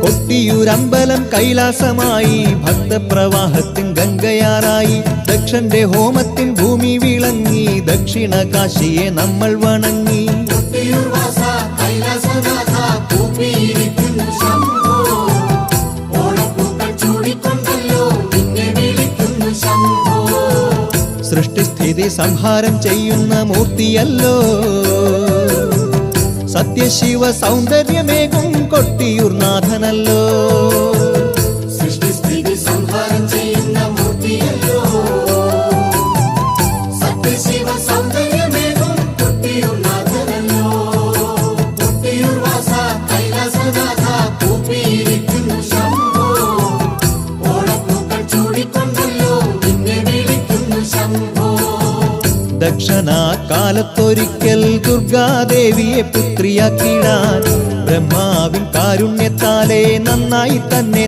കൊട്ടിയൂരമ്പലം കൈലാസമായി, ഭക്തപ്രവാഹത്തിൻ ഗംഗയാറായി. ദക്ഷന്റെ ഹോമത്തിൻ ഭൂമി വിളങ്ങി, ദക്ഷിണ കാശിയെ നമ്മൾ വണങ്ങി. സൃഷ്ടിസ്ഥിതി സംഹാരം ചെയ്യുന്ന മൂർത്തിയല്ലോ, സത്യശിവ സൗന്ദര്യമേകും കൊട്ടിയൂർ നാഥനല്ലോ. സൃഷ്ടിസ്ഥിതി സംഹാരം ചെയ്യുന്ന മൂർത്തിയല്ലോ, സത്യശിവ സൗന്ദര്യമേകും കൊട്ടിയൂർ നാഥനല്ലോ. കൊട്ടിയൂർ വാസ കൈലാസനാഥ കൂപ്പിയിരിക്കുന്നു ശംഭോ, ഓണപ്പൂക്കൾ ചൂടിക്കൊണ്ടല്ലോ നിന്നെ വിളിക്കുന്നു ശംഭോ. ദക്ഷനാകാലത്തൊരിക്കൽ ദുർഗാദേവിയെ പുത്രിയാക്കിടാൻ ബ്രഹ്മാവിൻ കാരുണ്യത്താലെ നന്നായി തന്നെ